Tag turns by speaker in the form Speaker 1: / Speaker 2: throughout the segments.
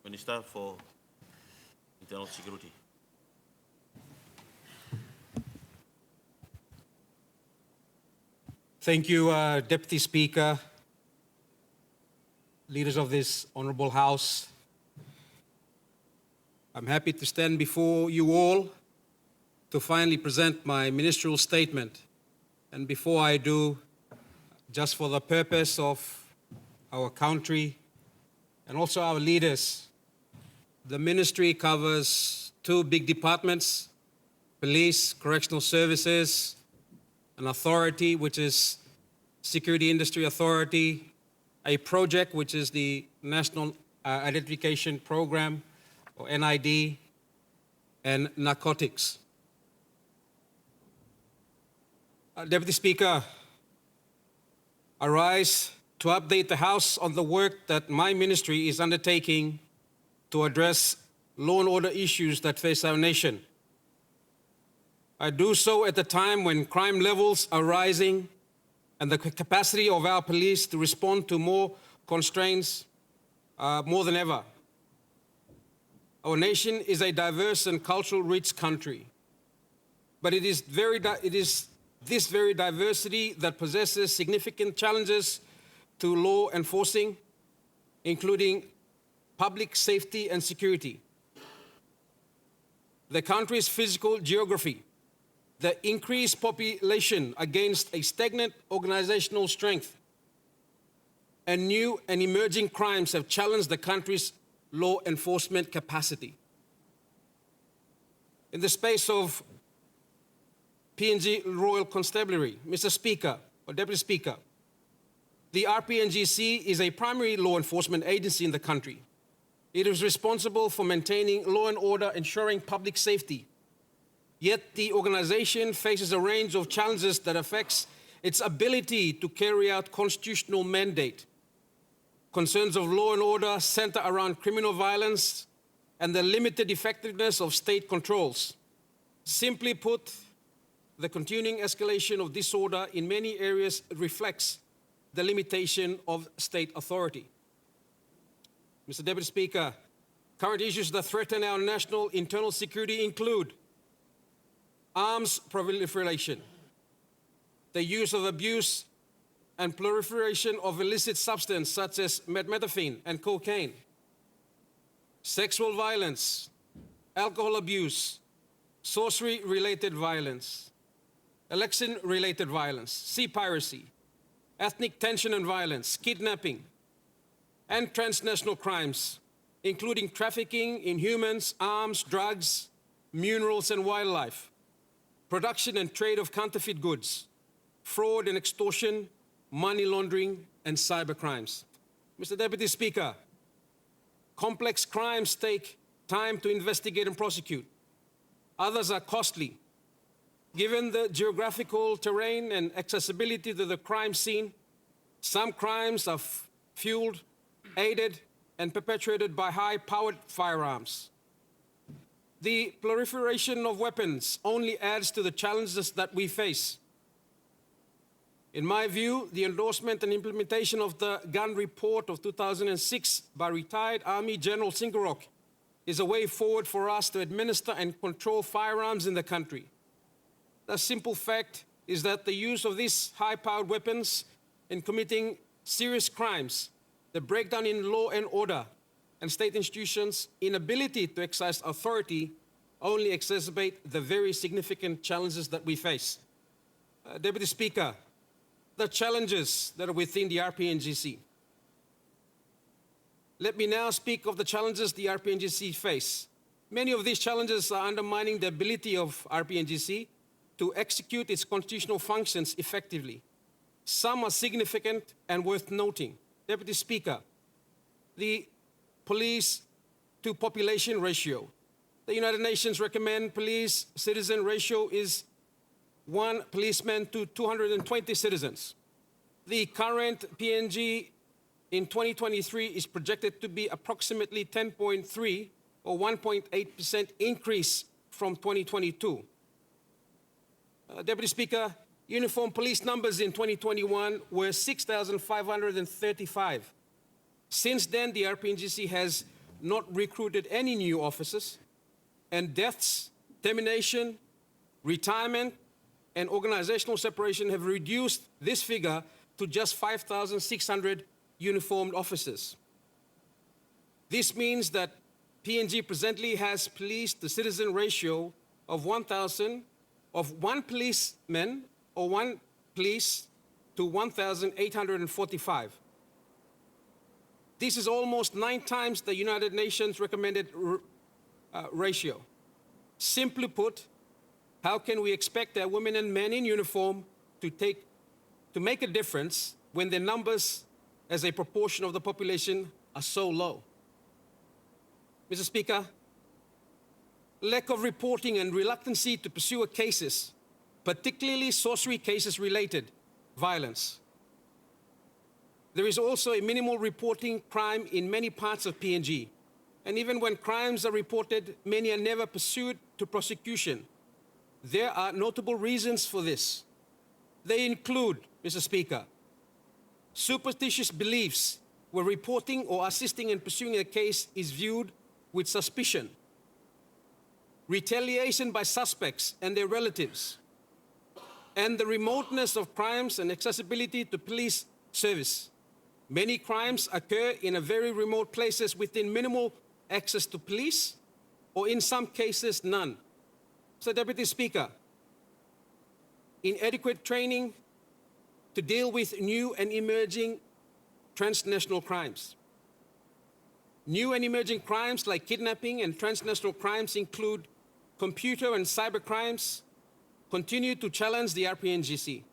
Speaker 1: Minister for Internal Security.
Speaker 2: Thank you, Deputy Speaker, leaders of this Honourable House. I'm happy to stand before you all to finally present my ministerial statement. And before I do, just for the purpose of our country and also our leaders, the ministry covers two big departments: police, correctional services, an authority which is Security Industry Authority, a project which is the National Identification Program, or NID, and narcotics. Deputy Speaker, I rise to update the House on the work that my ministry is undertaking to address law and order issues that face our nation. I do so at a time when crime levels are rising and the capacity of our police to respond to more constraints more than ever. Our nation is a diverse and culturally rich country, but it is this very diversity that possesses significant challenges to law enforcing, including public safety and security. The country's physical geography, the increased population against a stagnant organizational strength, and new and emerging crimes have challenged the country's law enforcement capacity. In the space of PNG Royal Constabulary, Mr. Speaker, or Deputy Speaker, the RPNGC is a primary law enforcement agency in the country. It is responsible for maintaining law and order, ensuring public safety. Yet the organization faces a range of challenges that affects its ability to carry out constitutional mandate. Concerns of law and order center around criminal violence and the limited effectiveness of state controls. Simply put, the continuing escalation of disorder in many areas reflects the limitation of state authority. Mr. Deputy Speaker, current issues that threaten our national internal security include arms proliferation, the use of abuse and proliferation of illicit substances such as methamphetamine and cocaine, sexual violence, alcohol abuse, sorcery-related violence, election-related violence, sea piracy, ethnic tension and violence, kidnapping, and transnational crimes, including trafficking in humans, arms, drugs, minerals, and wildlife, production and trade of counterfeit goods, fraud and extortion, money laundering, and cyber crimes. Mr. Deputy Speaker, complex crimes take time to investigate and prosecute. Others are costly. Given the geographical terrain and accessibility to the crime scene, some crimes are fueled, aided, and perpetrated by high-powered firearms. The proliferation of weapons only adds to the challenges that we face. In my view, the endorsement and implementation of the gun report of 2006 by retired Army General Singarok is a way forward for us to administer and control firearms in the country. The simple fact is that the use of these high-powered weapons in committing serious crimes, the breakdown in law and order, and state institutions' inability to exercise authority only exacerbate the very significant challenges that we face. Deputy Speaker, the challenges that are within the RPNGC. Let me now speak of the challenges the RPNGC face. Many of these challenges are undermining the ability of RPNGC to execute its constitutional functions effectively. Some are significant and worth noting. Deputy Speaker, the police to population ratio. The United Nations recommend police-citizen ratio is 1 policeman to 220 citizens. The current PNG in 2023 is projected to be approximately 10.3 or 1.8% increase from 2022. Deputy Speaker, uniformed police numbers in 2021 were 6,535. Since then, the RPNGC has not recruited any new officers, and deaths, termination, retirement, and organizational separation have reduced this figure to just 5,600 uniformed officers. This means that PNG presently has police to citizen ratio of 1,000, of one policeman or one police to 1,845. This is almost 9 times the United Nations recommended ratio. Simply put, how can we expect our women and men in uniform to make a difference when their numbers as a proportion of the population are so low? Mr. Speaker, lack of reporting and reluctancy to pursue cases, particularly sorcery cases related violence. There is also a minimal reporting crime in many parts of PNG. And even when crimes are reported, many are never pursued to prosecution. There are notable reasons for this. They include, Mr. Speaker, superstitious beliefs where reporting or assisting in pursuing a case is viewed with suspicion, retaliation by suspects and their relatives, and the remoteness of crimes and accessibility to police service. Many crimes occur in very remote places within minimal access to police, or in some cases, none. So, Deputy Speaker, inadequate training to deal with new and emerging transnational crimes. New and emerging crimes like kidnapping and transnational crimes include computer and cyber crimes, continue to challenge the RPNGC.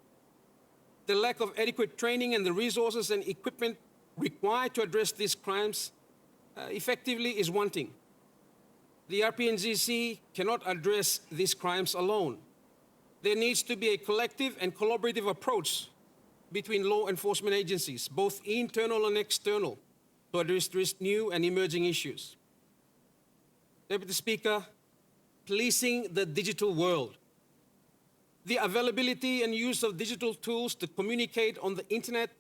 Speaker 2: The lack of adequate training and the resources and equipment required to address these crimes effectively is wanting. The RPNGC cannot address these crimes alone. There needs to be a collective and collaborative approach between law enforcement agencies, both internal and external, to address these new and emerging issues. Deputy Speaker, policing the digital world. The availability and use of digital tools to communicate on the internet,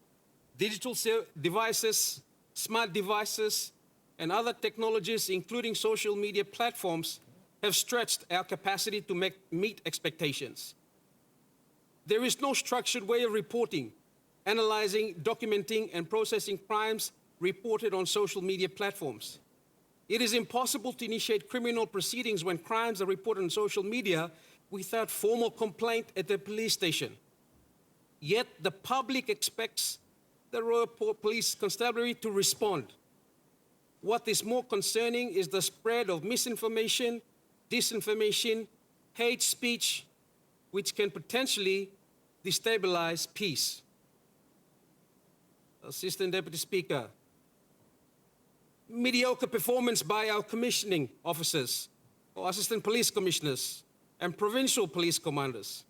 Speaker 2: digital devices, smart devices, and other technologies, including social media platforms, have stretched our capacity to meet expectations. There is no structured way of reporting, analyzing, documenting, and processing crimes reported on social media platforms. It is impossible to initiate criminal proceedings when crimes are reported on social media without formal complaint at the police station. Yet the public expects the Royal Police Constabulary to respond. What is more concerning is the spread of misinformation, disinformation, hate speech, which can potentially destabilize peace. Assistant Deputy Speaker, mediocre performance by our commissioning officers or assistant police commissioners and provincial police commanders,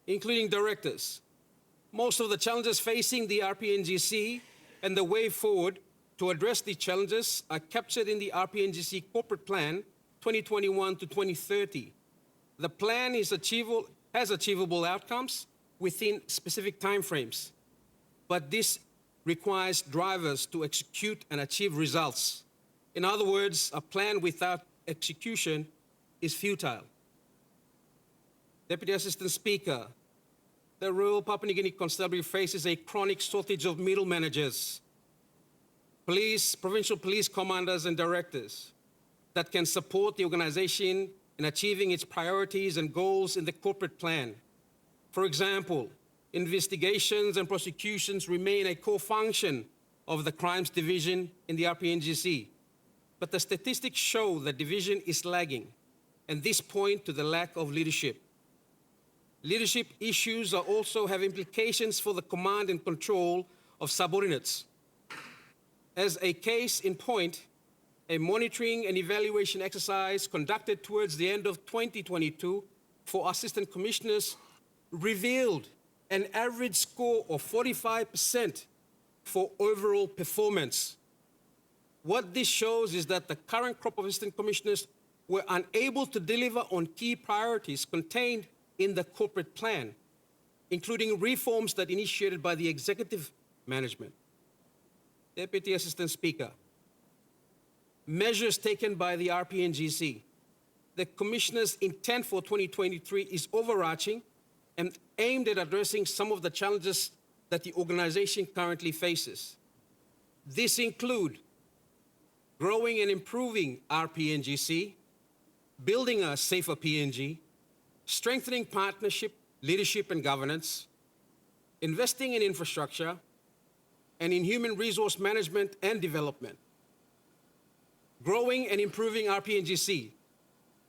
Speaker 2: including directors. Most of the challenges facing the RPNGC and the way forward to address these challenges are captured in the RPNGC Corporate Plan 2021 to 2030. The plan has achievable outcomes within specific timeframes, but this requires drivers to execute and achieve results. In other words, a plan without execution is futile. Deputy Assistant Speaker, the Royal Papua New Guinea Constabulary faces a chronic shortage of middle managers, police, provincial police commanders and directors that can support the organization in achieving its priorities and goals in the corporate plan. For example, investigations and prosecutions remain a core function of the Crimes Division in the RPNGC, but the statistics show the division is lagging, and this point to the lack of leadership. Leadership issues also have implications for the command and control of subordinates. As a case in point, a monitoring and evaluation exercise conducted towards the end of 2022 for assistant commissioners revealed an average score of 45% for overall performance. What this shows is that the current crop of assistant commissioners were unable to deliver on key priorities contained in the corporate plan, including reforms that initiated by the executive management. Deputy Assistant Speaker, measures taken by the RPNGC. The Commissioner's intent for 2023 is overarching and aimed at addressing some of the challenges that the organization currently faces. These include growing and improving RPNGC, building a safer PNG, strengthening partnership, leadership and governance, investing in infrastructure, and in human resource management and development. Growing and improving RPNGC.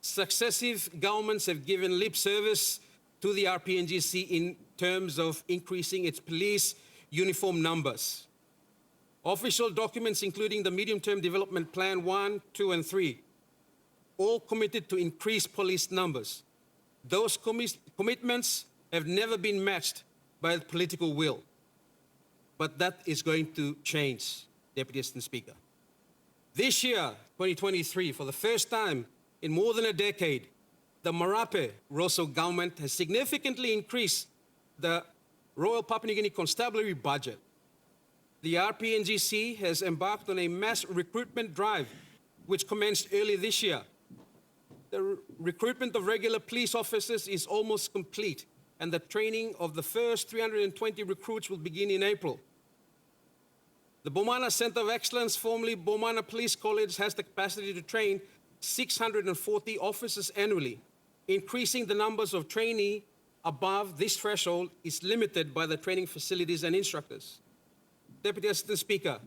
Speaker 2: Successive governments have given lip service to the RPNGC in terms of increasing its police uniform numbers. Official documents, including the Medium-Term Development Plan 1, 2, and 3, all committed to increase police numbers. Those commitments have never been matched by the political will. But that is going to change, Deputy Assistant Speaker. This year, 2023, for the first time in more than a decade, the Marape Rosso government has significantly increased the Royal Papua New Guinea Constabulary budget. The RPNGC has embarked on a mass recruitment drive which commenced early this year. The recruitment of regular police officers is almost complete, and the training of the first 320 recruits will begin in April. The Bomana Center of Excellence, formerly Bomana Police College, has the capacity to train 640 officers annually. Increasing the numbers of trainees above this threshold is limited by the training facilities and instructors. Deputy Assistant Speaker,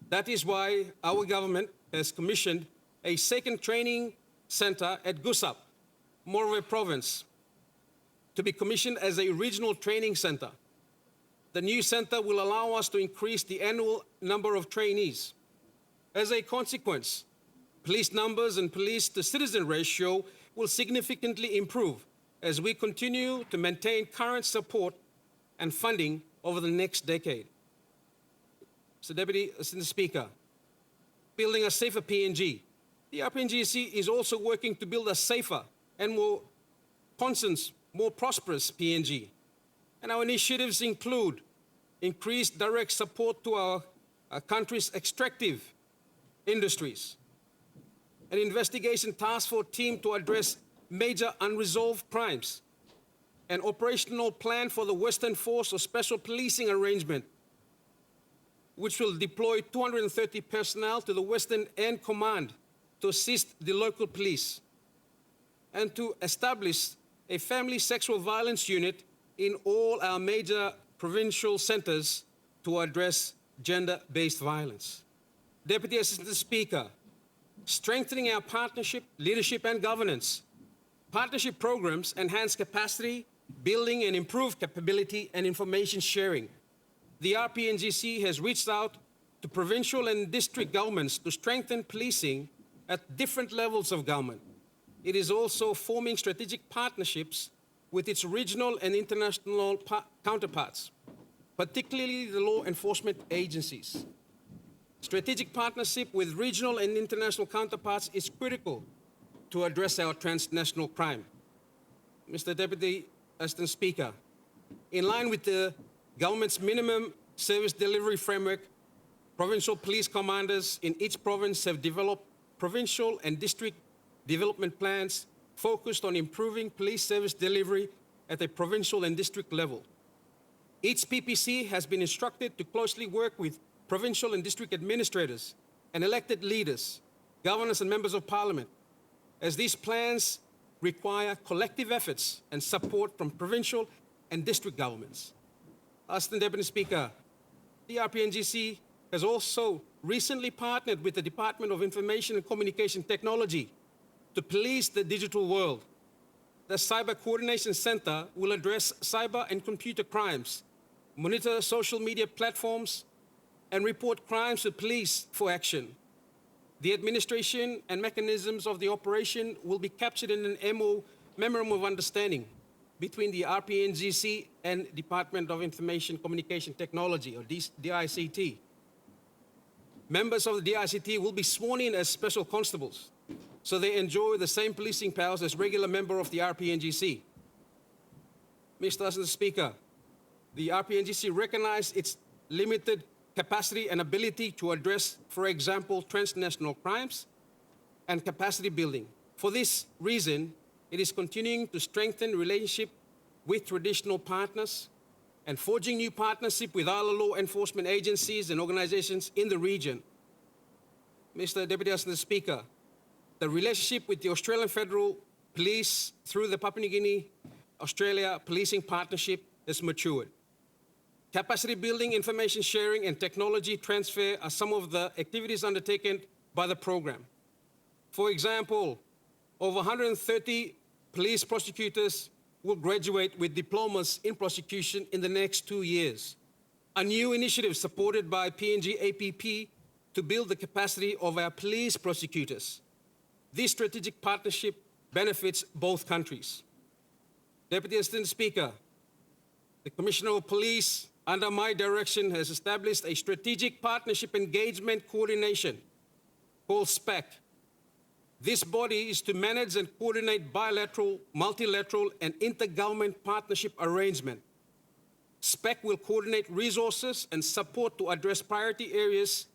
Speaker 2: that is why our government has commissioned a second training center at Gusup, Moroway Province, to be commissioned as a regional training center. The new center will allow us to increase the annual number of trainees. As a consequence, police numbers and police-to-citizen ratio will significantly improve as we continue to maintain current support and funding over the next decade. So, Deputy Assistant Speaker, building a safer PNG. The RPNGC is also working to build a safer and more conscious, more prosperous PNG. And our initiatives include increased direct support to our country's extractive industries, an investigation task force team to address major unresolved crimes, an operational plan for the Western Force or Special Policing Arrangement, which will deploy 230 personnel to the Western End Command to assist the local police, and to establish a family sexual violence unit in all our major provincial centers to address gender-based violence. Deputy Assistant Speaker, strengthening our partnership, leadership and governance. Partnership programs enhance capacity, building and improve capability and information sharing. The RPNGC has reached out to provincial and district governments to strengthen policing at different levels of government. It is also forming strategic partnerships with its regional and international counterparts, particularly the law enforcement agencies. Strategic partnership with regional and international counterparts is critical to address our transnational crime. Mr. Deputy Assistant Speaker, in line with the government's minimum service delivery framework, provincial police commanders in each province have developed provincial and district development plans focused on improving police service delivery at a provincial and district level. Each PPC has been instructed to closely work with provincial and district administrators and elected leaders, governors and members of parliament, as these plans require collective efforts and support from provincial and district governments. Assistant Deputy Speaker, the RPNGC has also recently partnered with the Department of Information and Communication Technology to police the digital world. The Cyber Coordination Center will address cyber and computer crimes, monitor social media platforms, and report crimes to police for action. The administration and mechanisms of the operation will be captured in an Memorandum of Understanding between the RPNGC and Department of Information Communication Technology, or DICT. Members of the DICT will be sworn in as special constables, so they enjoy the same policing powers as regular member of the RPNGC. Mr. Assistant Speaker, the RPNGC recognizes its limited capacity and ability to address, for example, transnational crimes, and capacity building. For this reason, it is continuing to strengthen relationship with traditional partners and forging new partnership with other law enforcement agencies and organizations in the region. Mr. Deputy Assistant Speaker, the relationship with the Australian Federal Police through the Papua New Guinea Australia Policing Partnership has matured. Capacity building, information sharing, and technology transfer are some of the activities undertaken by the program. For example, over 130 police prosecutors will graduate with diplomas in prosecution in the next 2 years. A new initiative supported by PNG APP to build the capacity of our police prosecutors. This strategic partnership benefits both countries. Deputy Assistant Speaker, the Commissioner of Police, under my direction, has established a strategic partnership engagement coordination called SPEC. This body is to manage and coordinate bilateral, multilateral, and intergovernment partnership arrangement. SPEC will coordinate resources and support to address priority areas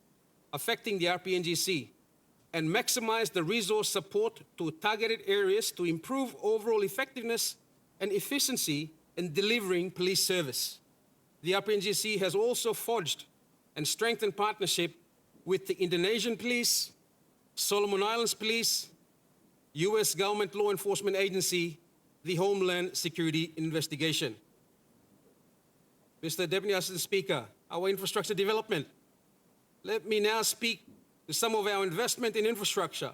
Speaker 2: affecting the RPNGC and maximize the resource support to targeted areas to improve overall effectiveness and efficiency in delivering police service. The RPNGC has also forged and strengthened partnership with the Indonesian Police, Solomon Islands Police, U.S. Government Law Enforcement Agency, the Homeland Security Investigation. Mr. Deputy Assistant Speaker, our infrastructure development. Let me now speak to some of our investment in infrastructure.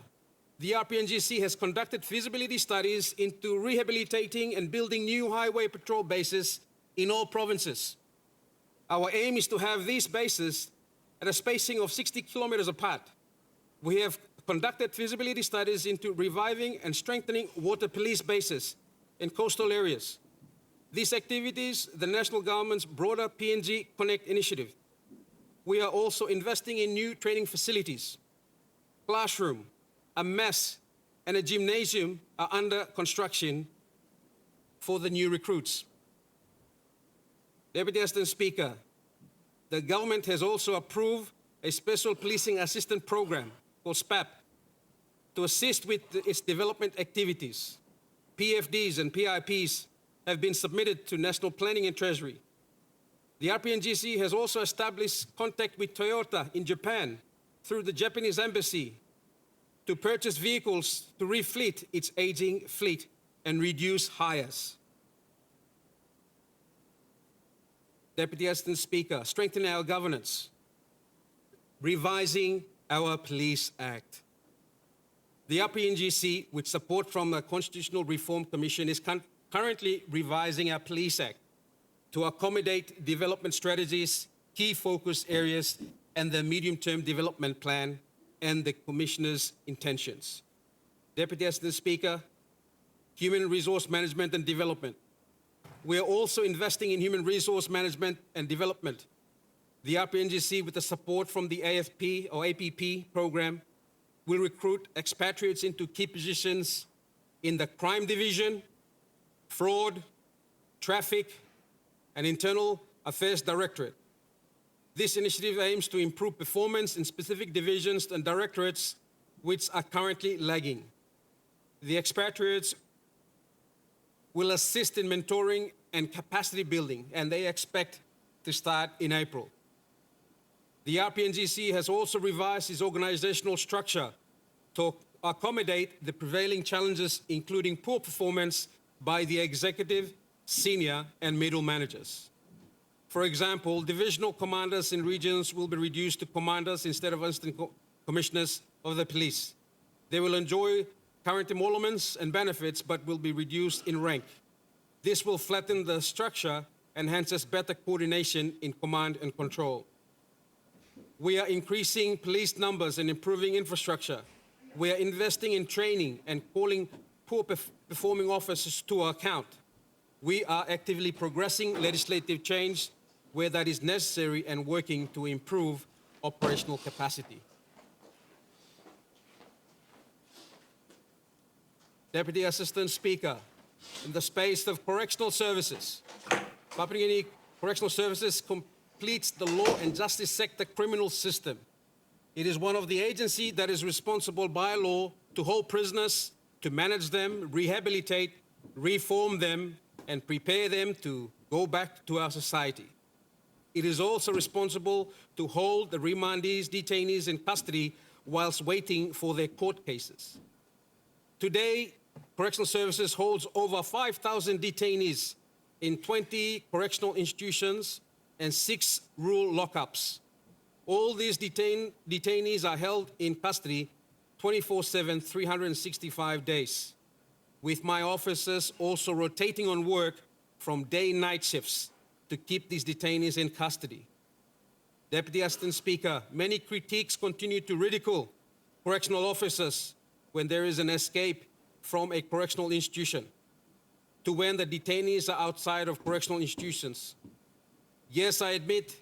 Speaker 2: The RPNGC has conducted feasibility studies into rehabilitating and building new highway patrol bases in all provinces. Our aim is to have these bases at a spacing of 60 kilometers apart. We have conducted feasibility studies into reviving and strengthening water police bases in coastal areas. These activities, the national government's broader PNG Connect initiative. We are also investing in new training facilities. Classroom, a mess, and a gymnasium are under construction for the new recruits. Deputy Assistant Speaker, the government has also approved a special policing assistant program called SPAP to assist with its development activities. PFDs and PIPs have been submitted to National Planning and Treasury. The RPNGC has also established contact with Toyota in Japan through the Japanese embassy to purchase vehicles to refleet its aging fleet and reduce hires. Deputy Assistant Speaker, strengthen our governance, revising our Police Act. The RPNGC, with support from the Constitutional Reform Commission, is currently revising our Police Act to accommodate development strategies, key focus areas, and the medium-term development plan and the Commissioner's intentions. Deputy Assistant Speaker, human resource management and development. We are also investing in human resource management and development. The RPNGC, with the support from the AFP or APP program, will recruit expatriates into key positions in the crime division, fraud, traffic, and internal affairs directorate. This initiative aims to improve performance in specific divisions and directorates which are currently lagging. The expatriates will assist in mentoring and capacity building, and they expect to start in April. The RPNGC has also revised its organizational structure to accommodate the prevailing challenges, including poor performance by the executive, senior, and middle managers. For example, divisional commanders in regions will be reduced to commanders instead of assistant commissioners of the police. They will enjoy current emoluments and benefits, but will be reduced in rank. This will flatten the structure and enhances better coordination in command and control. We are increasing police numbers and improving infrastructure. We are investing in training and calling poor performing officers to account. We are actively progressing legislative change where that is necessary and working to improve operational capacity. Deputy Assistant Speaker, in the space of correctional services, Papua New Guinea Correctional Services completes the law and justice sector criminal system. It is one of the agencies that is responsible by law to hold prisoners, to manage them, rehabilitate, reform them, and prepare them to go back to our society. It is also responsible to hold the remandees, detainees in custody whilst waiting for their court cases. Today, Correctional Services holds over 5,000 detainees in 20 correctional institutions and 6 rural lockups. All these detainees are held in custody 24/7, 365 days, with my officers also rotating on work from day-night shifts to keep these detainees in custody. Deputy Assistant Speaker, many critiques continue to ridicule correctional officers when there is an escape from a correctional institution to when the detainees are outside of correctional institutions. Yes, I admit,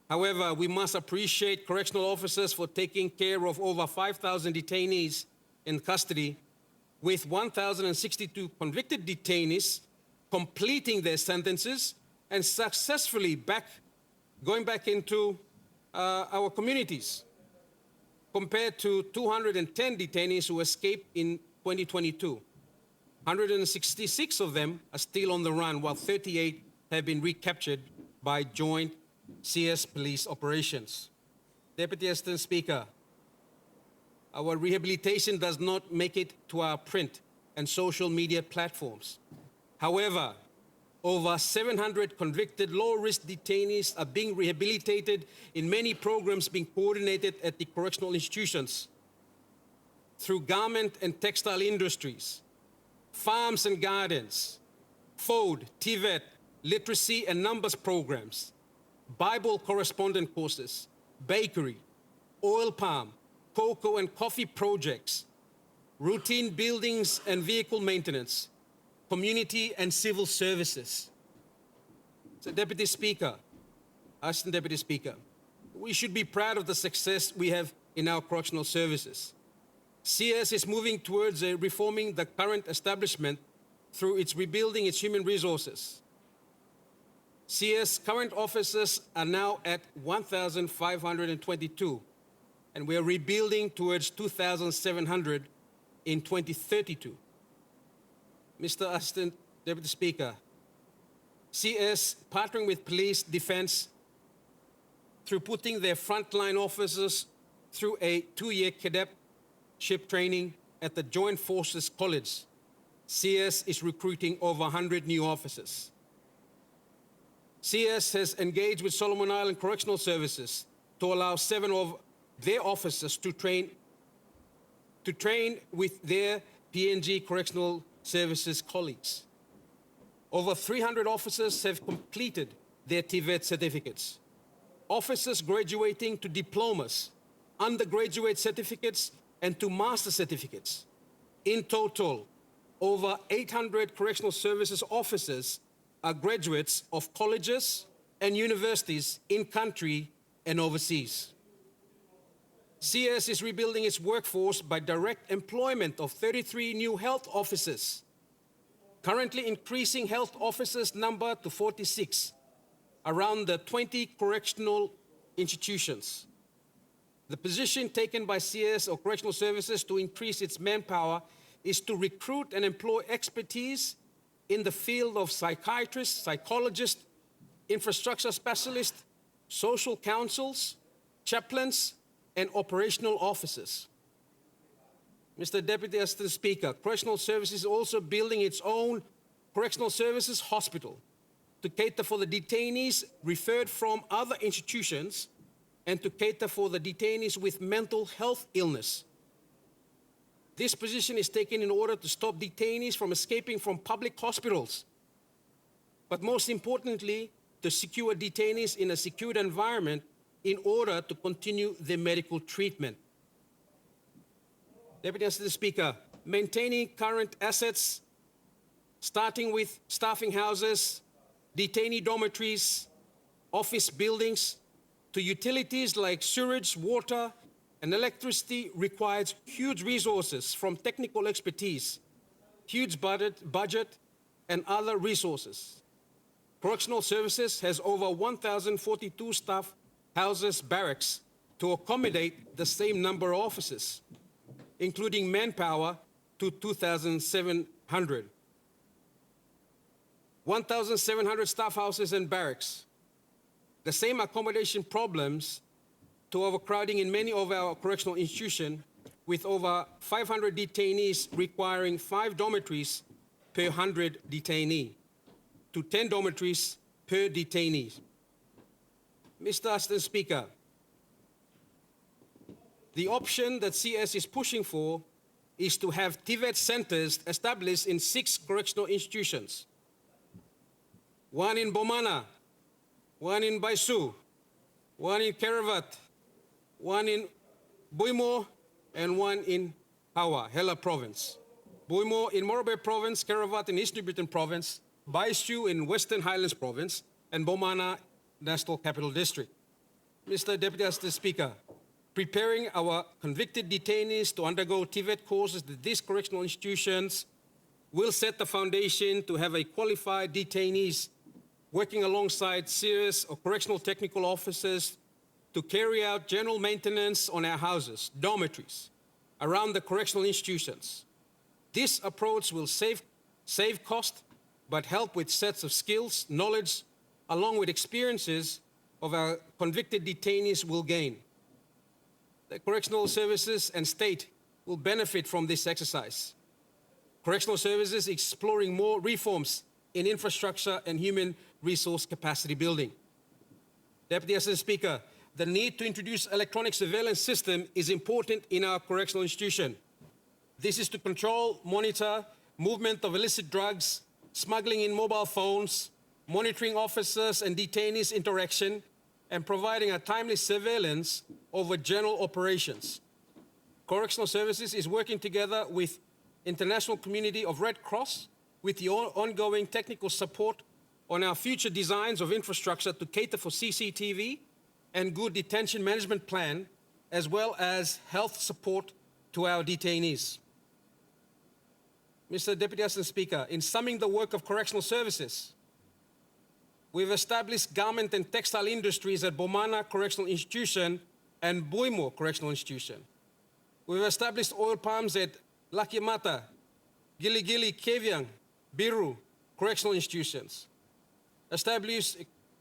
Speaker 2: however, we must appreciate correctional officers for taking care of over 5,000 detainees in custody, with 1,062 convicted detainees completing their sentences and successfully going back into our communities, compared to 210 detainees who escaped in 2022. 166 of them are still on the run, while 38 have been recaptured by joint CS police operations. Deputy Assistant Speaker, our rehabilitation does not make it to our print and social media platforms. However, over 700 convicted low-risk detainees are being rehabilitated in many programs being coordinated at the correctional institutions through garment and textile industries, farms and gardens, food, TVET, literacy and numbers programs, Bible correspondent courses, bakery, oil palm, cocoa and coffee projects, routine buildings and vehicle maintenance, community and civil services. So, Deputy Speaker, Assistant Deputy Speaker, we should be proud of the success we have in our correctional services. CS is moving towards reforming the current establishment through its rebuilding its human resources. CS current officers are now at 1,522, and we are rebuilding towards 2,700 in 2032. Mr. Assistant Deputy Speaker, CS partnering with police, defense, through putting their frontline officers through a 2-year cadetship training at the Joint Forces College. CS is recruiting over 100 new officers. CS has engaged with Solomon Island Correctional Services to allow 7 of their officers to train with their PNG Correctional Services colleagues. Over 300 officers have completed their TVET certificates. Officers graduating to diplomas, undergraduate certificates, and to master certificates. In total, over 800 correctional services officers are graduates of colleges and universities in country and overseas. CS is rebuilding its workforce by direct employment of 33 new health officers, currently increasing health officers' number to 46 around the 20 correctional institutions. The position taken by CS or Correctional Services to increase its manpower is to recruit and employ expertise in the field of psychiatrists, psychologists, infrastructure specialists, social counsels, chaplains, and operational officers. Mr. Deputy Assistant Speaker, Correctional Services is also building its own Correctional Services Hospital to cater for the detainees referred from other institutions and to cater for the detainees with mental health illness. This position is taken in order to stop detainees from escaping from public hospitals, but most importantly, to secure detainees in a secured environment in order to continue their medical treatment. Deputy Assistant Speaker, maintaining current assets, starting with staffing houses, detainee dormitories, office buildings, to utilities like sewage, water, and electricity requires huge resources from technical expertise, huge budget, and other resources. Correctional Services has over 1,042 staff houses, barracks to accommodate the same number of officers, including manpower to 2,700. 1,700 staff houses and barracks. The same accommodation problems to overcrowding in many of our correctional institutions, with over 500 detainees requiring 5 dormitories per 100 detainee to 10 dormitories per detainee. Mr. Assistant Speaker, the option that CS is pushing for is to have TVET centers established in 6 correctional institutions. 1 in Bomana, 1 in Baisu, 1 in Keravat, 1 in Buimo, and 1 in Hawa, Hela Province. Buimo in Morobe Province, Keravat in Eastern Britain Province, Baisu in Western Highlands Province, and Bomana National Capital District. Mr. Deputy Assistant Speaker, preparing our convicted detainees to undergo TVET courses at these correctional institutions will set the foundation to have a qualified detainees working alongside serious or correctional technical officers to carry out general maintenance on our houses, dormitories, around the correctional institutions. This approach will save cost, but help with sets of skills, knowledge, along with experiences of our convicted detainees will gain. The correctional services and state will benefit from this exercise. Correctional services exploring more reforms in infrastructure and human resource capacity building. Deputy Assistant Speaker, the need to introduce electronic surveillance system is important in our correctional institution. This is to control, monitor movement of illicit drugs, smuggling in mobile phones, monitoring officers and detainees' interaction, and providing a timely surveillance over general operations. Correctional Services is working together with international community of Red Cross with the ongoing technical support on our future designs of infrastructure to cater for CCTV and good detention management plan, as well as health support to our detainees. Mr. Deputy Assistant Speaker, in summing the work of Correctional Services, we've established garment and textile industries at Bomana Correctional Institution and Buimo Correctional Institution. We've established oil palms at Lakimata, Gili Gili, Keviang, Biru Correctional Institutions. Established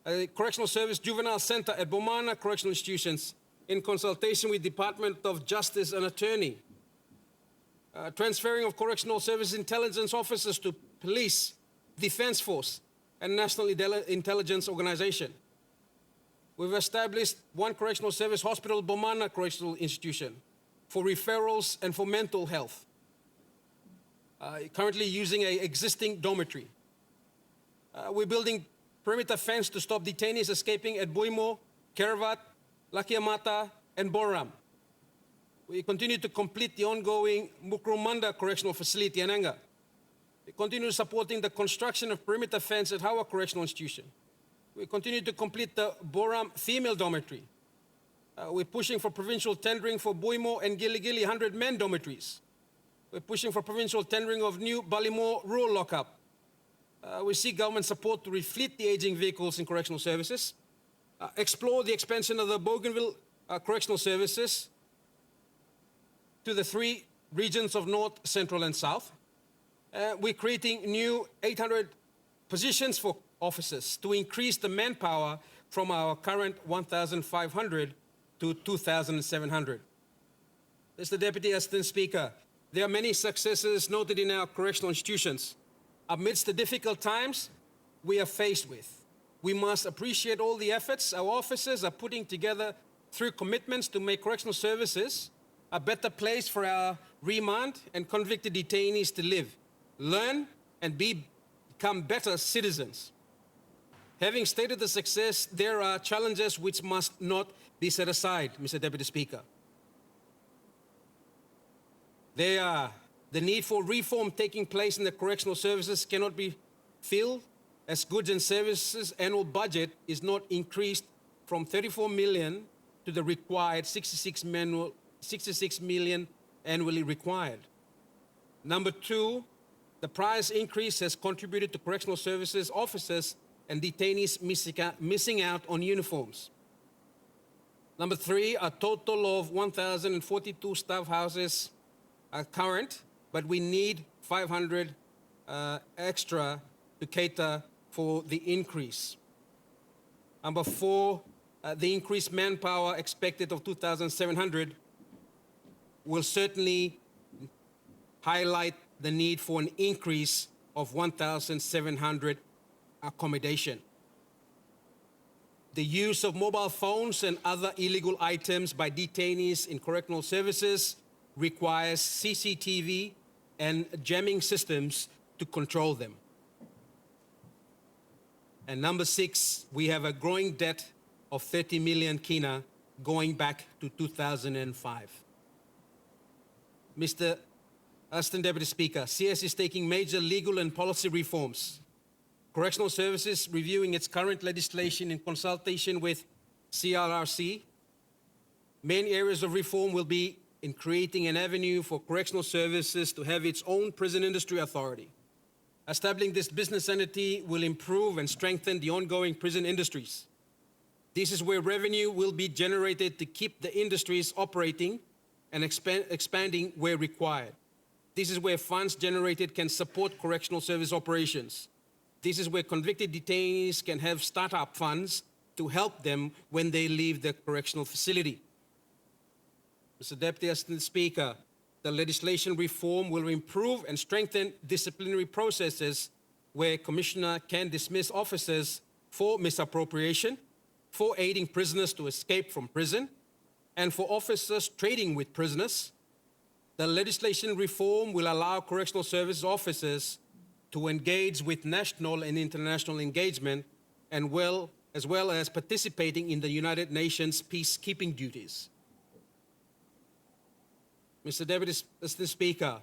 Speaker 2: a Correctional Service Juvenile Center at Bomana Correctional Institutions in consultation with Department of Justice and Attorney. Transferring of Correctional Service intelligence officers to police, defense force, and National Intelligence Organization. We've established 1 Correctional Service Hospital, Bomana Correctional Institution, for referrals and for mental health, currently using an existing dormitory. We're building perimeter fence to stop detainees escaping at Buimo, Keravat, Lakiamata, and Boram. We continue to complete the ongoing Mukrumanda Correctional Facility in Ananga. We continue supporting the construction of perimeter fence at Hawa Correctional Institution. We continue to complete the Boram female dormitory. We're pushing for provincial tendering for Buimo and Gili Gili 100-men dormitories. We're pushing for provincial tendering of new Balimo rural lockup. We seek government support to refleet the aging vehicles in correctional services, explore the expansion of the Bougainville Correctional Services to the 3 regions of North, Central, and South. We're creating new 800 positions for officers to increase the manpower from our current 1,500 to 2,700. Mr. Deputy Assistant Speaker, there are many successes noted in our correctional institutions. Amidst the difficult times we are faced with, we must appreciate all the efforts our officers are putting together through commitments to make correctional services a better place for our remand and convicted detainees to live, learn, and become better citizens. Having stated the success, there are challenges which must not be set aside, Mr. Deputy Speaker. They are the need for reform taking place in the correctional services cannot be filled as goods and services annual budget is not increased from 34 million to the required 66 million annually required. Number 2, the price increase has contributed to correctional services officers and detainees missing out on uniforms. Number 3, a total of 1,042 staff houses are current, but we need 500 extra to cater for the increase. Number 4, the increased manpower expected of 2,700 will certainly highlight the need for an increase of 1,700 accommodation. The use of mobile phones and other illegal items by detainees in correctional services requires CCTV and jamming systems to control them. And number 6, we have a growing debt of 30 million kina going back to 2005. Mr. Assistant Deputy Speaker, CS is taking major legal and policy reforms. Correctional Services reviewing its current legislation in consultation with CRRC. Main areas of reform will be in creating an avenue for correctional services to have its own prison industry authority. Establishing this business entity will improve and strengthen the ongoing prison industries. This is where revenue will be generated to keep the industries operating and expanding where required. This is where funds generated can support correctional service operations. This is where convicted detainees can have startup funds to help them when they leave the correctional facility. Mr. Deputy Assistant Speaker, the legislation reform will improve and strengthen disciplinary processes where Commissioner can dismiss officers for misappropriation, for aiding prisoners to escape from prison, and for officers trading with prisoners. The legislation reform will allow correctional service officers to engage with national and international engagement as well as participating in the United Nations peacekeeping duties. Mr. Deputy Assistant Speaker,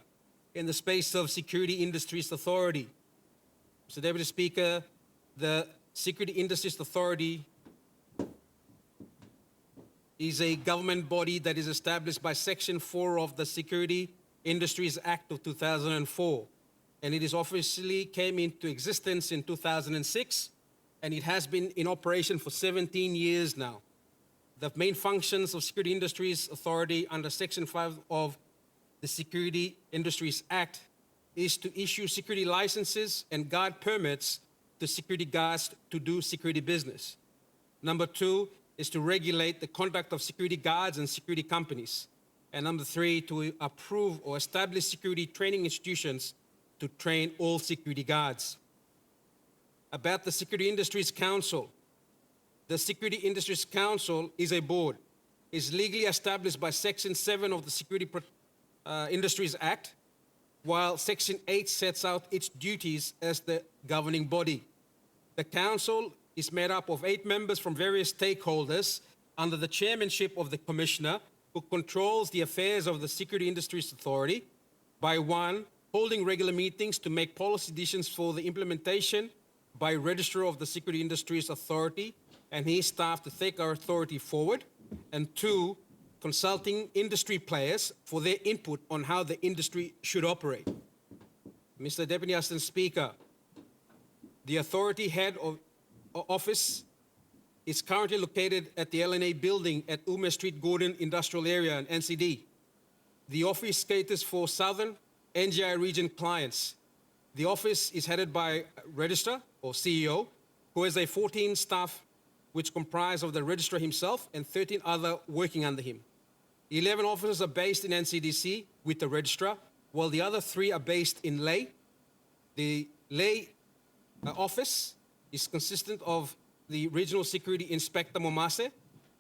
Speaker 2: in the space of Security Industries Authority, Mr. Deputy Speaker, the Security Industries Authority is a government body that is established by Section 4 of the Security Industries Act of 2004. And it is officially came into existence in 2006, and it has been in operation for 17 years now. The main functions of Security Industries Authority under Section 5 of the Security Industries Act is to issue security licenses and guard permits to security guards to do security business. Number 2 is to regulate the conduct of security guards and security companies. And number 3, to approve or establish security training institutions to train all security guards. About the Security Industries Council. The Security Industries Council is a board. It's legally established by Section 7 of the Security Industries Act, while Section 8 sets out its duties as the governing body. The Council is made up of 8 members from various stakeholders under the chairmanship of the Commissioner, who controls the affairs of the Security Industries Authority by 1, holding regular meetings to make policy decisions for the implementation by Registrar of the Security Industries Authority and his staff to take our authority forward, and 2, consulting industry players for their input on how the industry should operate. Mr. Deputy Assistant Speaker, the authority head of office is currently located at the LNA building at Ume Street, Gordon Industrial Area in NCD. The office caters for Southern NGI region clients. The office is headed by a registrar or CEO who has a 14 staff which comprise of the registrar himself and 13 other working under him. 11 officers are based in NCDC with the registrar, while the other 3 are based in Ley. The Ley office is consistent of the Regional Security Inspector Momase,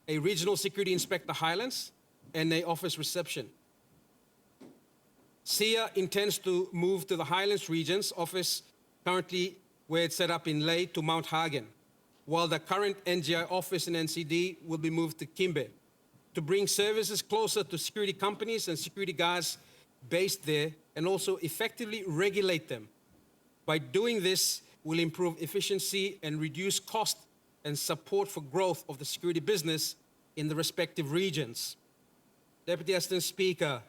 Speaker 2: a Regional Security Inspector Highlands, and a office reception. SIA intends to move to the Highlands Region's office, currently where it's set up in Ley, to Mount Hagen, while the current NGI office in NCD will be moved to Kimbe, to bring services closer to security companies and security guards based there, and also effectively regulate them. By doing this, we'll improve efficiency and reduce cost and support for growth of the security business in the respective regions. Deputy Assistant Speaker,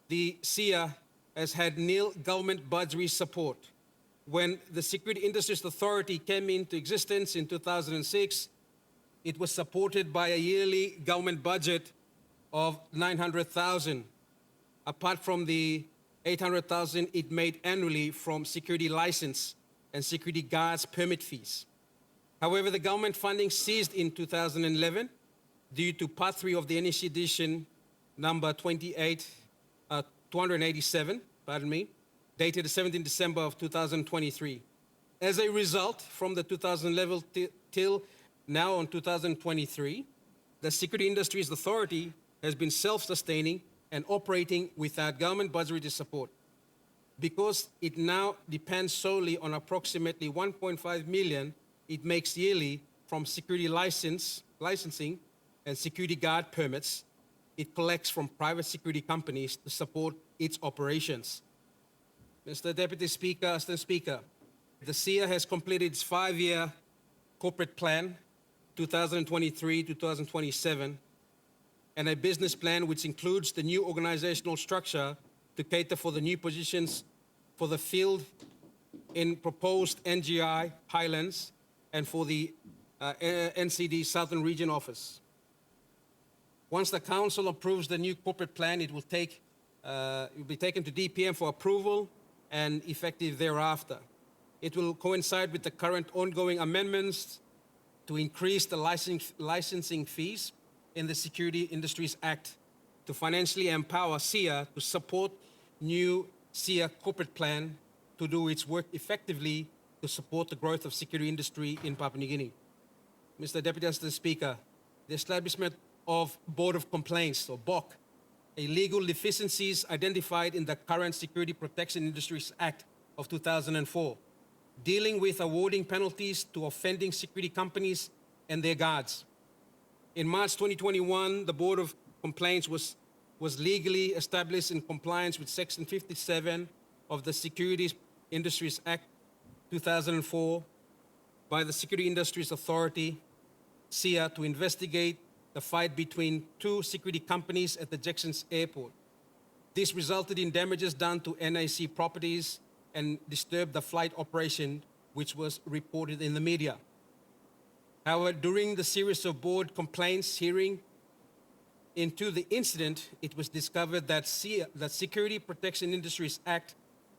Speaker 2: the SIA has had nil government budgetary support. When the Security Industries Authority came into existence in 2006, it was supported by a yearly government budget of 900,000, apart from the 800,000 it made annually from security license and security guards permit fees. However, the government funding ceased in 2011 due to Part 3 of the NEC edition number 287, dated the 17th December of 2023. As a result, from the 2000 level till now on 2023, the Security Industries Authority has been self-sustaining and operating without government budgetary support. Because it now depends solely on approximately 1.5 million it makes yearly from security licensing and security guard permits, it collects from private security companies to support its operations. Mr. Deputy Speaker, Assistant Speaker, the SIA has completed its 5-year corporate plan, 2023-2027, and a business plan which includes the new organizational structure to cater for the new positions for the field in proposed NGI Highlands and for the NCD Southern Region Office. Once the Council approves the new corporate plan, it will be taken to DPM for approval and effective thereafter. It will coincide with the current ongoing amendments to increase the licensing fees in the Security Industries Act to financially empower SIA to support new SIA corporate plan to do its work effectively to support the growth of security industry in Papua New Guinea. Mr. Deputy Assistant Speaker, the establishment of Board of Complaints, or BOC, a legal deficiencies identified in the current Security Protection Industries Act of 2004, dealing with awarding penalties to offending security companies and their guards. In March 2021, the Board of Complaints was legally established in compliance with Section 57 of the Security Industries Act 2004 by the Security Industries Authority, SIA, to investigate the fight between two security companies at the Jackson's airport. This resulted in damages done to NAC properties and disturbed the flight operation, which was reported in the media. However, during the series of board complaints hearing into the incident, it was discovered that the Security Protection Industries Act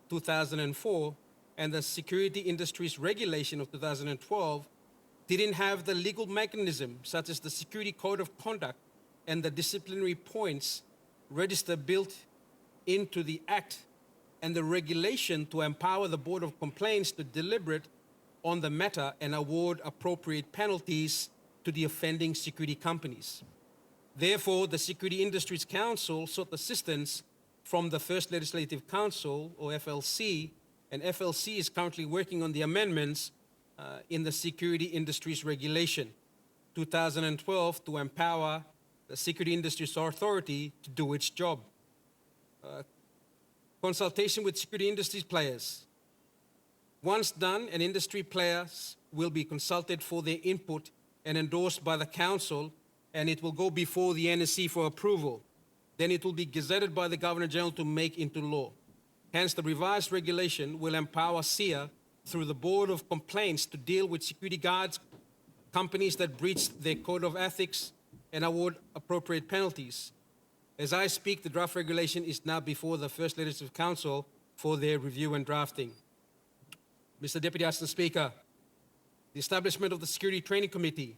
Speaker 2: 2004 and the Security Industries Regulation of 2012 didn't have the legal mechanism, such as the Security Code of Conduct and the disciplinary points register built into the Act and the regulation to empower the Board of Complaints to deliberate on the matter and award appropriate penalties to the offending security companies. Therefore, the Security Industries Council sought assistance from the First Legislative Council, or FLC, and FLC is currently working on the amendments in the Security Industries Regulation 2012 to empower the Security Industries Authority to do its job. Consultation with security industries players. Once done, and industry players will be consulted for their input and endorsed by the Council, and it will go before the NSC for approval. Then it will be gazetted by the Governor-General to make into law. Hence, the revised regulation will empower SIA through the Board of Complaints to deal with security guards, companies that breach their code of ethics, and award appropriate penalties. As I speak, the draft regulation is now before the First Legislative Council for their review and drafting. Mr. Deputy Assistant Speaker, the establishment of the Security Training Committee.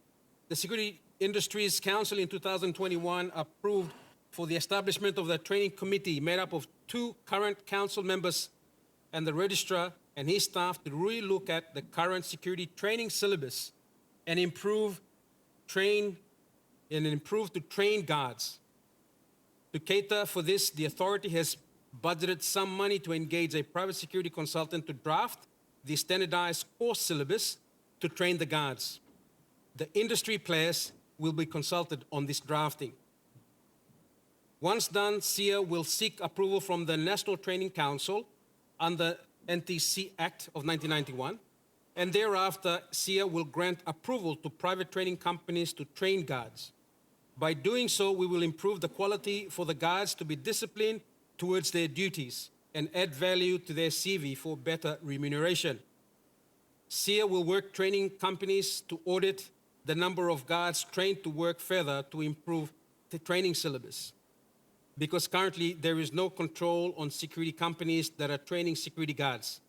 Speaker 2: The Security Industries Council in 2021 approved for the establishment of the training committee made up of 2 current council members and the registrar and his staff to really look at the current security training syllabus and improve to train guards. To cater for this, the authority has budgeted some money to engage a private security consultant to draft the standardized course syllabus to train the guards. The industry players will be consulted on this drafting. Once done, SIA will seek approval from the National Training Council under NTC Act of 1991, and thereafter, SIA will grant approval to private training companies to train guards. By doing so, we will improve the quality for the guards to be disciplined towards their duties and add value to their CV for better remuneration. SEA will work training companies to audit the number of guards trained to work further to improve the training syllabus. Because currently there is no control on security companies that are training security guards,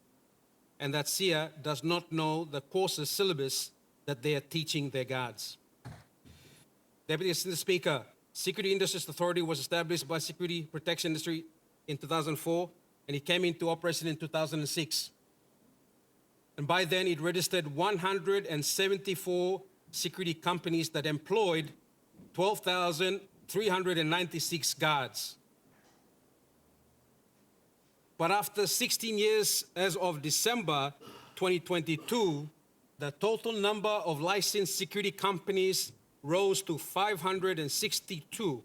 Speaker 2: and that SEA does not know the courses syllabus that they are teaching their guards. Deputy Assistant Speaker, Security Industries Authority was established by Security Protection Industry in 2004, and it came into operation in 2006. And by then it registered 174 security companies that employed 12,396 guards. But after 16 years, as of December 2022, the total number of licensed security companies rose to 562,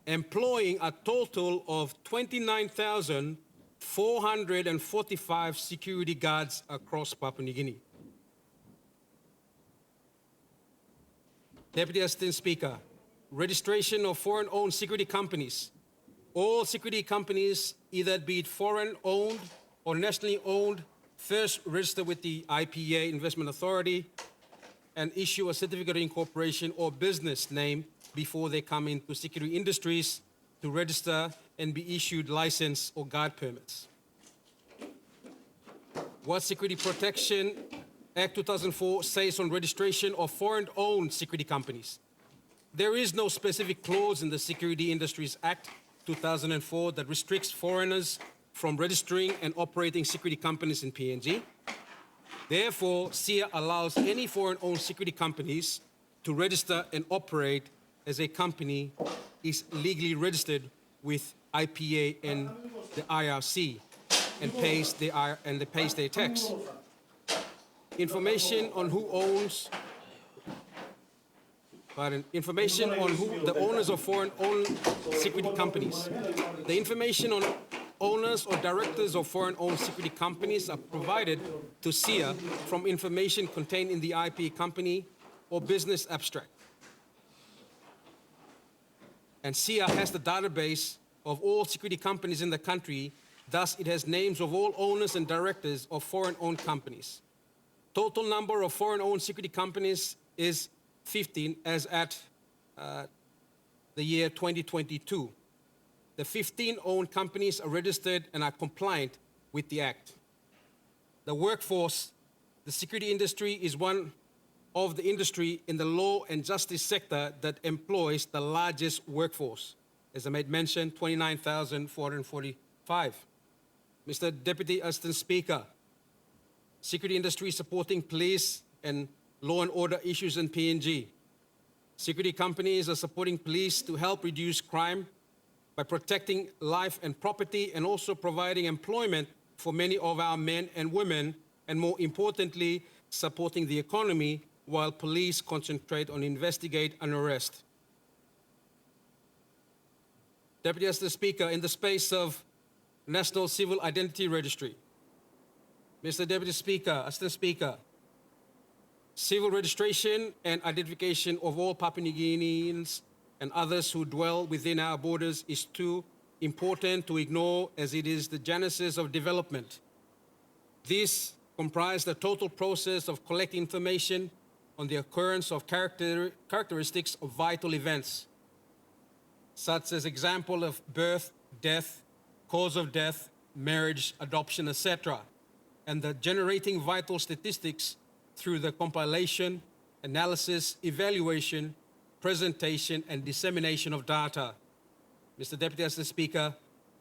Speaker 2: employing a total of 29,445 security guards across Papua New Guinea. Deputy Assistant Speaker, registration of foreign-owned security companies. All security companies, either be it foreign-owned or nationally owned, first register with the IPA Investment Authority and issue a certificate of incorporation or business name before they come into security industries to register and be issued license or guard permits. What Security Protection Act 2004 says on registration of foreign-owned security companies. There is no specific clause in the Security Industries Act 2004 that restricts foreigners from registering and operating security companies in PNG. Therefore, SEA allows any foreign-owned security companies to register and operate as a company is legally registered with IPA and the IRC and pays their tax. Information on who owns information on who the owners of foreign-owned security companies. The information on owners or directors of foreign-owned security companies are provided to SEA from information contained in the IP company or business abstract. And SEA has the database of all security companies in the country, thus it has names of all owners and directors of foreign-owned companies. Total number of foreign-owned security companies is 15 as at the year 2022. The 15 owned companies are registered and are compliant with the Act. The workforce, the security industry is one of the industry in the law and justice sector that employs the largest workforce. As I made mention, 29,445. Mr. Deputy Assistant Speaker, security industry supporting police and law and order issues in PNG. Security companies are supporting police to help reduce crime by protecting life and property and also providing employment for many of our men and women, and more importantly, supporting the economy while police concentrate on investigate and arrest. Deputy Assistant Speaker, in the space of National Civil Identity Registry, Mr. Deputy Speaker, Assistant Speaker, civil registration and identification of all Papua New Guineans and others who dwell within our borders is too important to ignore, as it is the genesis of development. This comprises the total process of collecting information on the occurrence of characteristics of vital events, such as example of birth, death, cause of death, marriage, adoption, etc., and the generating vital statistics through the compilation, analysis, evaluation, presentation, and dissemination of data. Mr. Deputy Assistant Speaker,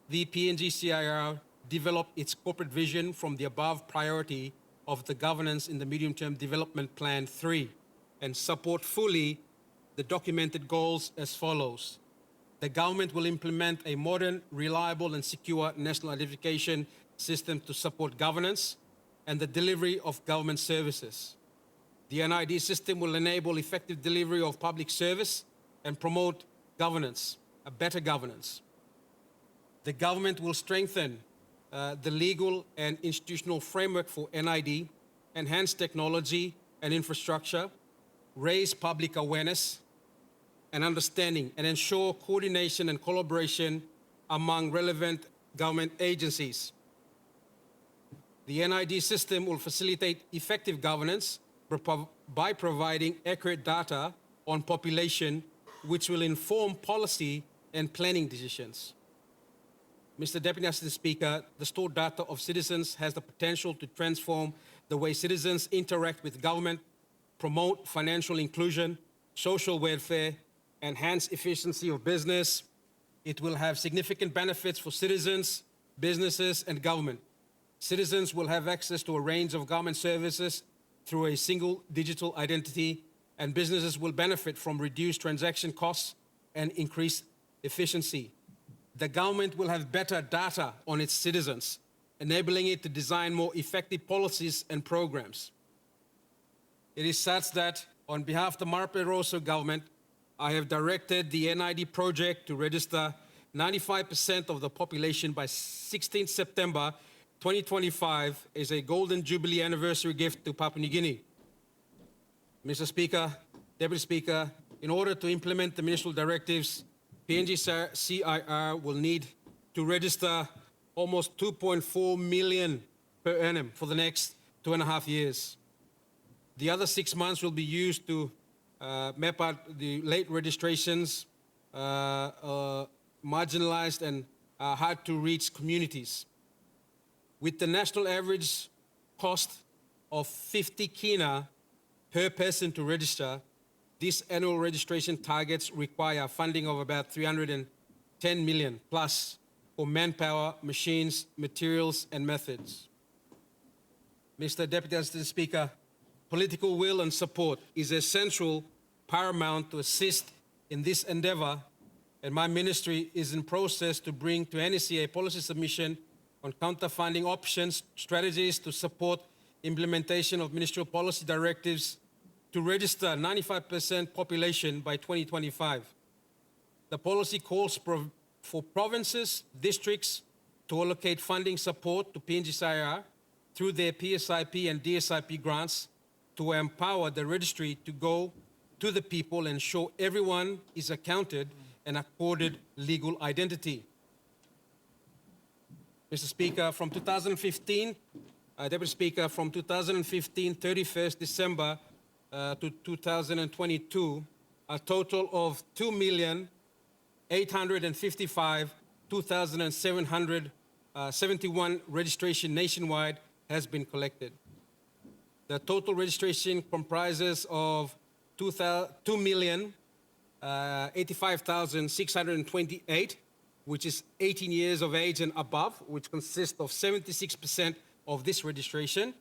Speaker 2: the PNG CIR developed its corporate vision from the above priority of the governance in the Medium-Term Development Plan 3 and support fully the documented goals as follows. The government will implement a modern, reliable, and secure national identification system to support governance and the delivery of government services. The NID system will enable effective delivery of public service and promote governance, a better governance. The government will strengthen the legal and institutional framework for NID, enhance technology and infrastructure, raise public awareness and understanding, and ensure coordination and collaboration among relevant government agencies. The NID system will facilitate effective governance by providing accurate data on population, which will inform policy and planning decisions. Mr. Deputy Assistant Speaker, the stored data of citizens has the potential to transform the way citizens interact with government, promote financial inclusion, social welfare, enhance efficiency of business. It will have significant benefits for citizens, businesses, and government. Citizens will have access to a range of government services through a single digital identity, and businesses will benefit from reduced transaction costs and increased efficiency. The government will have better data on its citizens, enabling it to design more effective policies and programs. It is such that, on behalf of the Marape Rosso government, I have directed the NID project to register 95% of the population by 16 September 2025 as a Golden Jubilee anniversary gift to Papua New Guinea. Mr. Speaker, Deputy Speaker, in order to implement the ministerial directives, PNG CIR will need to register almost 2.4 million per annum for the next 2.5 years. The other 6 months will be used to map out the late registrations, marginalized and hard to reach communities. With the national average cost of 50 kina per person to register, these annual registration targets require funding of about 310 million plus for manpower, machines, materials, and methods. Mr. Deputy Assistant Speaker, political will and support is essential, paramount to assist in this endeavor, and my ministry is in process to bring to NEC a policy submission on counter-funding options, strategies to support implementation of ministerial policy directives to register 95% population by 2025. The policy calls for provinces, districts to allocate funding support to PNG-CIR through their PSIP and DSIP grants to empower the registry to go to the people and ensure everyone is accounted and accorded legal identity. Mr. Speaker, from 2015, Deputy Speaker, from 2015, 31st December to 2022, a total of 2,855,271 registration nationwide has been collected. The total registration comprises of 2,085,628, which is 18 years of age and above, which consists of 76% of this registration,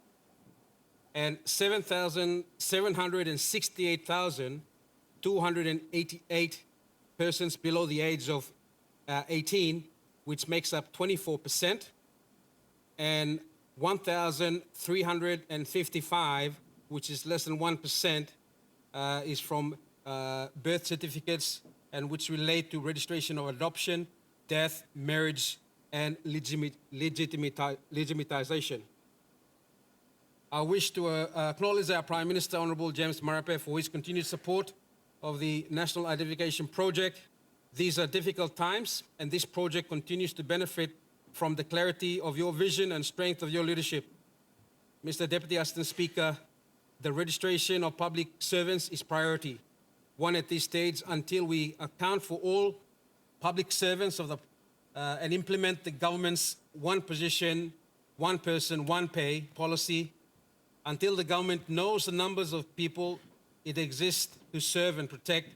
Speaker 2: and 768,288 persons below the age of 18, which makes up 24%, and 1,355, which is less than 1%, is from birth certificates and which relate to registration of adoption, death, marriage, and legitimatization. I wish to acknowledge our Prime Minister, Honourable James Marape, for his continued support of the National Identification Project. These are difficult times, and this project continues to benefit from the clarity of your vision and strength of your leadership. Mr. Deputy Assistant Speaker, the registration of public servants is priority one at this stage until we account for all public servants of the, and implement the government's one position, one person, one pay policy. Until the government knows the numbers of people it exists to serve and protect,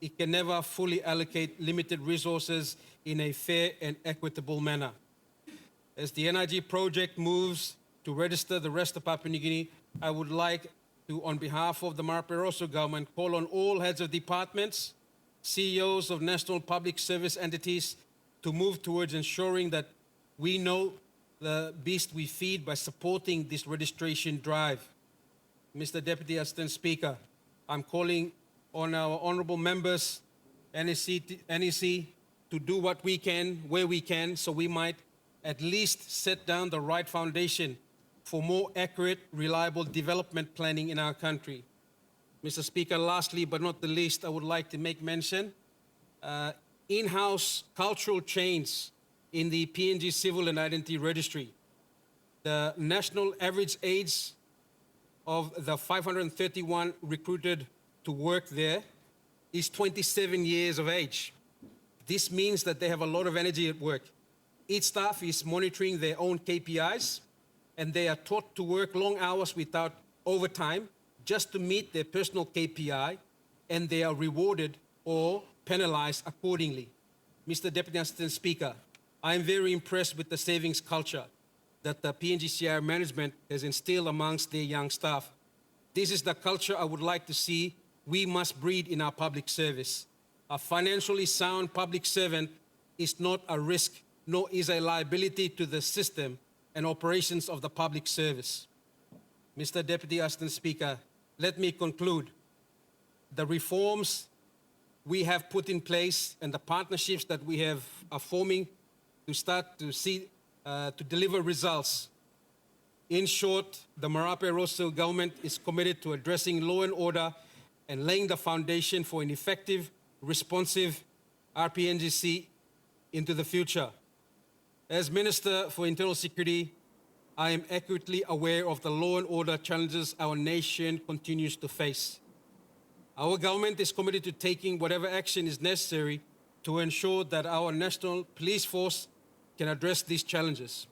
Speaker 2: it can never fully allocate limited resources in a fair and equitable manner. As the NIG project moves to register the rest of Papua New Guinea, I would like to, on behalf of the Marape Rosso government, call on all heads of departments, CEOs of national public service entities to move towards ensuring that we know the beast we feed by supporting this registration drive. Mr. Deputy Assistant Speaker, I'm calling on our honourable members, NEC, to do what we can, where we can, so we might at least set down the right foundation for more accurate, reliable development planning in our country. Mr. Speaker, lastly but not the least, I would like to make mention in-house cultural change in the PNG Civil and Identity Registry. The national average age of the 531 recruited to work there is 27 years of age. This means that they have a lot of energy at work. Each staff is monitoring their own KPIs, and they are taught to work long hours without overtime just to meet their personal KPI, and they are rewarded or penalized accordingly. Mr. Deputy Assistant Speaker, I am very impressed with the savings culture that the PNGCR management has instilled amongst their young staff. This is the culture I would like to see we must breed in our public service. A financially sound public servant is not a risk, nor is a liability to the system and operations of the public service. Mr. Deputy Assistant Speaker, let me conclude. The reforms we have put in place and the partnerships that we are forming to start to see to deliver results. In short, the Marape Rossel government is committed to addressing law and order and laying the foundation for an effective, responsive RPNGC into the future. As Minister for Internal Security, I am accurately aware of the law and order challenges our nation continues to face. Our government is committed to taking whatever action is necessary to ensure that our national police force can address these challenges.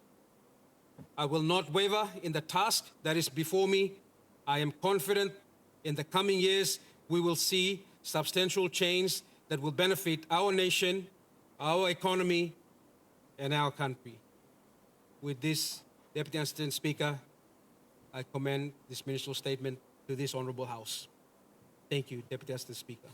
Speaker 2: I will not waver in the task that is before me. I am confident in the coming years we will see substantial change that will benefit our nation, our economy, and our country. With this, Deputy Assistant Speaker, I commend this ministerial statement to this Honourable House. Thank you, Deputy Assistant Speaker.